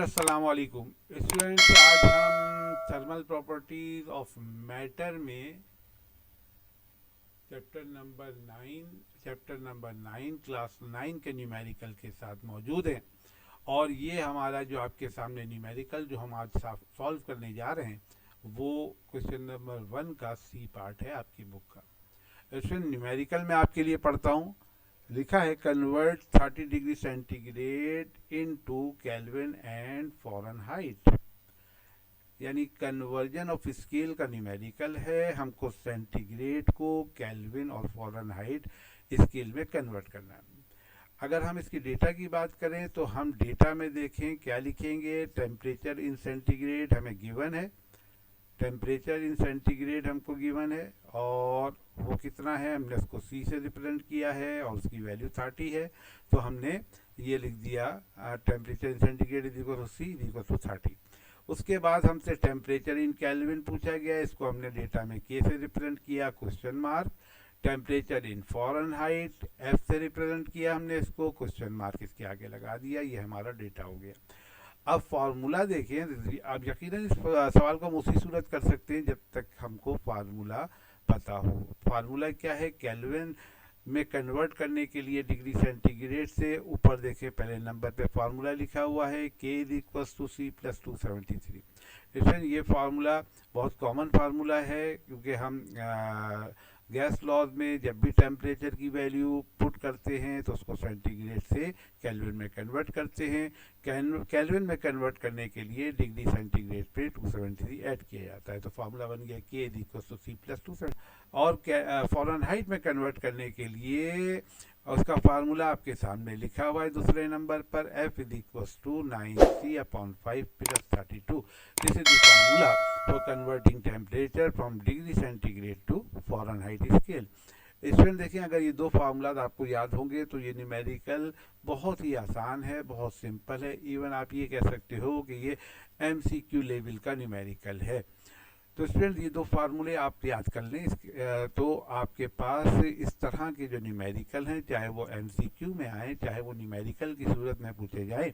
अस्सलाम वालेकुम स्टूडेंट्स। आज हम थर्मल प्रॉपर्टीज ऑफ मैटर में चैप्टर नंबर 9 क्लास 9 के न्यूमेरिकल के साथ मौजूद हैं। और ये हमारा जो आपके सामने न्यूमेरिकल जो हम आज सॉल्व करने जा रहे हैं वो क्वेश्चन नंबर 1 का सी पार्ट है आपकी बुक का। इसमें न्यूमेरिकल में आपके लिए पढ़ता हूँ। लिखा है convert 30 degree centigrade into kelvin and Fahrenheit, यानी कन्वर्जन ऑफ स्केल का न्यूमेरिकल है। हमको सेंटीग्रेड को केल्विन और फ़ारेनहाइट स्केल में कन्वर्ट करना है। अगर हम इसकी डेटा की बात करें तो हम डेटा में देखें क्या लिखेंगे। टेम्परेचर इन सेंटीग्रेड हमें गिवन है, टेम्परेचर इन सेंटीग्रेड हमको गिवन है और वो कितना है हमने उसको सी से रिप्रेजेंट किया है और उसकी वैल्यू 30 है। तो हमने ये लिख दिया temperature in centigrade is equal to C is equal to 30। उसके बाद हमसे टेम्परेचर इन केल्विन पूछा गया, इसको हमने डेटा में के से रिप्रेजेंट किया question mark. Temperature in Fahrenheit F से रिप्रेजेंट किया हमने इसको, क्वेश्चन मार्क इसके आगे लगा दिया। ये हमारा डेटा हो गया। अब फार्मूला देखें। आप यकीनन इस सवाल को हम उसी सूरत कर सकते हैं जब तक हमको फार्मूला पता हो। फार्मूला क्या है, केल्विन में कन्वर्ट करने के लिए डिग्री सेंटीग्रेड से ऊपर देखें पहले नंबर पे फार्मूला लिखा हुआ है K is equals to C plus 273। इसमें ये फार्मूला बहुत कॉमन फार्मूला है क्योंकि हम गैस लॉज में जब भी टेम्परेचर की वैल्यू पुट करते हैं तो उसको सेंटीग्रेड से केल्विन में कन्वर्ट करते हैं। केल्विन में कन्वर्ट करने के लिए डिग्री सेंटीग्रेड पे 273 ऐड किया जाता है। तो फार्मूला बन गया K is equals to C plus 273। और फ़ारेनहाइट में कन्वर्ट करने के लिए उसका फार्मूला आपके सामने लिखा हुआ है दूसरे नंबर पर, F is equals to 9c/5 plus 32। This is the formula for converting temperature from degree centigrade to Fahrenheit scale. Student देखें, अगर ये दो फार्मूला आपको याद होंगे तो ये न्यूमेरिकल बहुत ही आसान है, बहुत सिंपल है। इवन आप ये कह सकते हो कि ये MCQ लेवल का न्यूमेरिकल है। तो स्टूडेंट ये दो फार्मूले आप याद कर लें। तो आपके पास इस तरह के जो न्यूमेरिकल हैं, चाहे वो MCQ में आए चाहे वो न्यूमेरिकल की सूरत में पूछे जाए,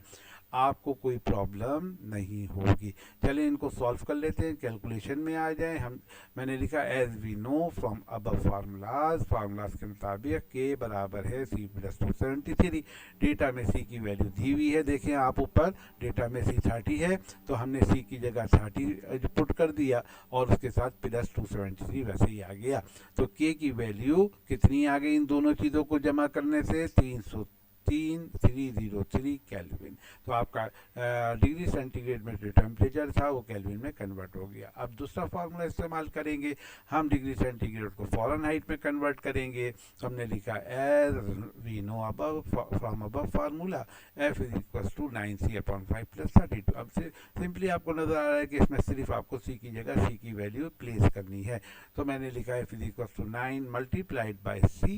आपको कोई प्रॉब्लम नहीं होगी। चलिए इनको सॉल्व कर लेते हैं, कैलकुलेशन में आ जाए। मैंने लिखा as we know from above formulas के मुताबिक के बराबर है सी प्लस 273। डेटा में सी की वैल्यू दी हुई है, देखें आप ऊपर डेटा में सी 30 है तो हमने सी की जगह 30 पुट कर दिया और उसके साथ प्लस 273 वैसे ही आ गया। तो के की वैल्यू कितनी आ गई इन दोनों चीज़ों को जमा करने से, 303 केल्विन। तो आपका डिग्री सेंटीग्रेड में जो टेम्परेचर था वो केल्विन में कन्वर्ट हो गया। अब दूसरा फार्मूला इस्तेमाल करेंगे, हम डिग्री सेंटीग्रेड को फ़ारेनहाइट में कन्वर्ट करेंगे। तो हमने लिखा as we know above from above formula F is equals to 9c/5 plus 32। अब से सिंपली आपको नजर आ रहा है कि इसमें सिर्फ आपको सी की जगह सी की वैल्यू प्लेस करनी है। तो मैंने लिखा F is equals to 9 multiplied by C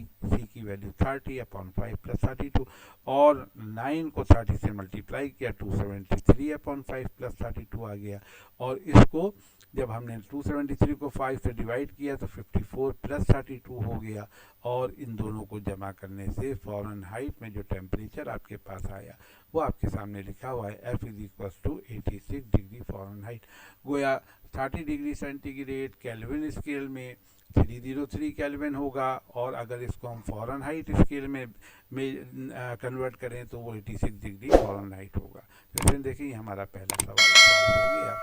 की वैल्यू 30/5 प्लस 32 और 9 को 30 से मल्टीप्लाई किया 273/5 प्लस 32 आ गया। और इसको जब हमने 273 को 5 से डिवाइड किया तो 54 प्लस 32 हो गया। और इन दोनों को जमा करने से फ़ारेनहाइट में जो टेम्परेचर आपके पास आया वो आपके सामने लिखा हुआ है, F is equals to 86 degree Fahrenheit. गोया 30 डिग्री सेंटीग्रेड केल्विन स्केल में 303 केल्विन होगा और अगर इसको हम फ़ारेनहाइट स्केल में कन्वर्ट करें तो वो 86 डिग्री फ़ारेनहाइट होगा। तो इसमें देखिए हमारा पहला सवाल सॉल्व हो गया।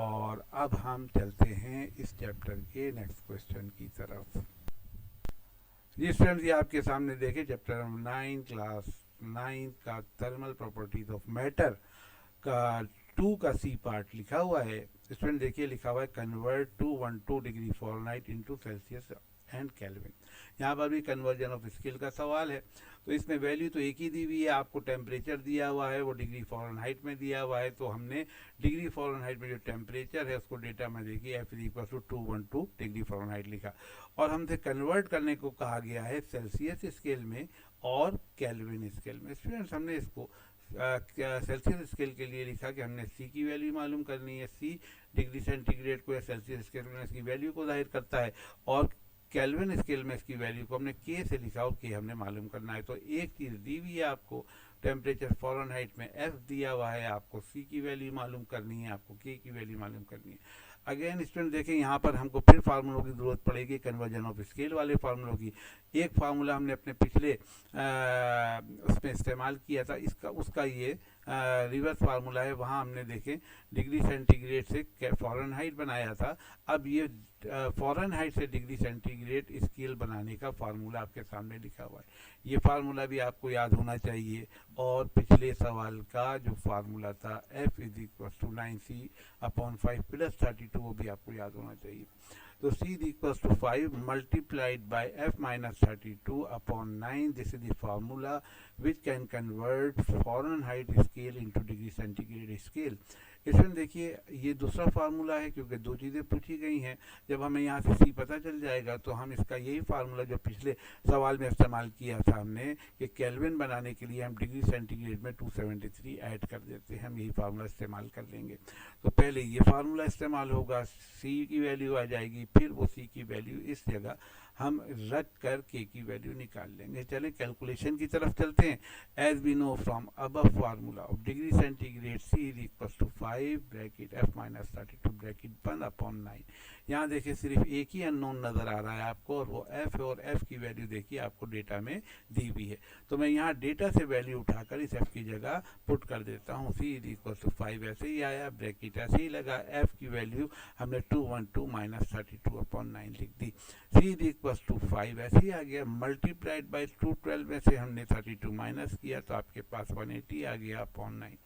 और अब हम चलते हैं इस चैप्टर के नेक्स्ट क्वेश्चन की तरफ। जी स्टूडेंट्स, ये आपके सामने देखें चैप्टर 9 क्लास 9 का थर्मल प्रॉपर्टीज ऑफ मैटर का 2 का सी पार्ट लिखा हुआ है। स्टूडेंट देखिए लिखा हुआ है convert to 12 degree Fahrenheit into Celsius and Kelvin. यहाँ पर भी कन्वर्जन ऑफ स्केल का सवाल है। तो इसमें वैल्यू तो एक ही दी हुई है, आपको टेम्परेचर दिया हुआ है वो डिग्री फ़ारेनहाइट में दिया हुआ है। तो हमने डिग्री फ़ारेनहाइट में जो टेम्परेचर है उसको डेटा में देखिए F is equal to 212 degree Fahrenheit लिखा और हमसे कन्वर्ट करने को कहा गया है सेल्सियस स्केल में और केल्विन स्केल में। स्टूडेंट्स हमने इसको सेल्सियस स्केल के लिए लिखा कि हमने सी की वैल्यू मालूम करनी है। सी डिग्री सेंटीग्रेड को या सेल्सियस स्केल में इसकी वैल्यू को जाहिर करता है और केल्विन स्केल में इसकी वैल्यू को हमने के से लिखा और के हमने मालूम करना है। तो एक चीज़ दी हुई है आपको टेम्परेचर फ़ारेनहाइट में F दिया हुआ है, आपको C की वैल्यू मालूम करनी है, आपको K की वैल्यू मालूम करनी है। अगेन स्टूडेंट देखें, यहाँ पर हमको फिर फार्मूलों की ज़रूरत पड़ेगी, कन्वर्जन ऑफ स्केल वाले फार्मूलों की। एक फार्मूला हमने अपने पिछले उसमें इस्तेमाल किया था, इसका उसका ये रिवर्स फार्मूला है। वहाँ हमने देखें डिग्री सेंटीग्रेड से फ़ारेनहाइट बनाया था। अब ये फ़ारेनहाइट से डिग्री सेंटीग्रेड स्केल बनाने का फार्मूला आपके सामने लिखा हुआ है। ये फार्मूला भी आपको याद होना चाहिए। और पिछले सवाल का जो फार्मूला था F is equal to 9C/5 + 32, वो भी आपको याद होना चाहिए। तो C is equals to 5 multiplied by F minus 32/9. This is the formula which can convert Fahrenheit scale into degree centigrade scale. इसमें देखिए ये दूसरा फार्मूला है, क्योंकि दो चीज़ें पूछी गई हैं। जब हमें यहाँ से C पता चल जाएगा तो हम इसका यही फार्मूला जो पिछले सवाल में इस्तेमाल किया था हमने, कि केल्विन बनाने के लिए हम डिग्री सेंटीग्रेड में 273 ऐड कर देते हैं, हम यही फार्मूला इस्तेमाल कर लेंगे। तो पहले ये फार्मूला इस्तेमाल होगा, C की वैल्यू आ जाएगी, फिर वो C की वैल्यू इस जगह हम रख कर K की वैल्यू निकाल लेंगे। चलें कैलकुलेशन की तरफ चलते हैं। As we know from above formula of degree centigrade C is equal to 5 bracket F minus 32 bracket 1/9। यहाँ देखिए सिर्फ एक ही अननोन नज़र आ रहा है आपको, और वो F है, और F की वैल्यू देखिए आपको डेटा में दी हुई है। तो मैं यहाँ डेटा से वैल्यू उठाकर इस F की जगह पुट कर देता हूँ। C इज इक्वल टू 5 ऐसे ही आया, ब्रैकेट ऐसे ही लगा, F की वैल्यू हमने 212 - 32/9 लिख दी। C इज इक्वल टू 5 ऐसे ही आ गया, मल्टीप्लाइड बाई 212 में से हमने 32 माइनस किया तो आपके पास 180 आ गया अपॉन 9।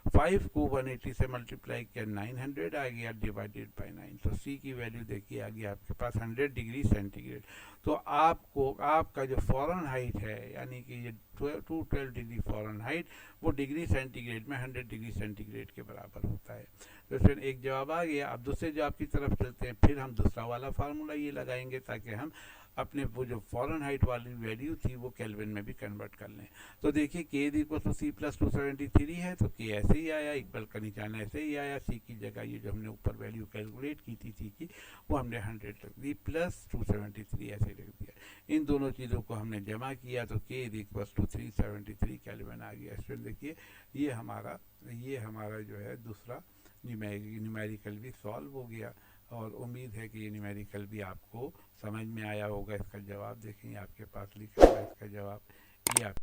5 को 180 से मल्टीप्लाई किया 900 आ गया डिवाइडेड बाई 9। तो C की वैल्यू देखिए आ गया आपके पास 100 डिग्री सेंटीग्रेड। तो आपको आपका जो फ़ारेनहाइट है, यानी कि ये 212 डिग्री फ़ारेनहाइट, वो डिग्री सेंटीग्रेड में 100 डिग्री सेंटीग्रेड के बराबर होता है। तो फिर एक जवाब आ गया। अब दूसरे जवाब की तरफ चलते हैं। फिर हम दूसरा वाला फार्मूला ये लगाएंगे ताकि हम अपने वो जो फ़ारेनहाइट वाली वैल्यू थी वो केल्विन में भी कन्वर्ट कर लें। तो देखिए K इक्वल टू C + 273 है, तो K ऐसे ही आया, इक्वल का निशान ऐसे ही आया। C की जगह ये जो हमने ऊपर वैल्यू कैलकुलेट की थी C की, वो हमने 100 रख दी, प्लस 273 ऐसे रख दिया। इन दोनों चीज़ों को हमने जमा किया तो K इक्वल टू 373 केल्विन आ गया। इसमें देखिए ये हमारा जो है दूसरा न्यूमेरिकल भी सॉल्व हो गया, और उम्मीद है कि ये न्यूमेरिकल भी आपको समझ में आया होगा। इसका जवाब देखें, आपके पास लिखा हुआ है इसका जवाब, ये आप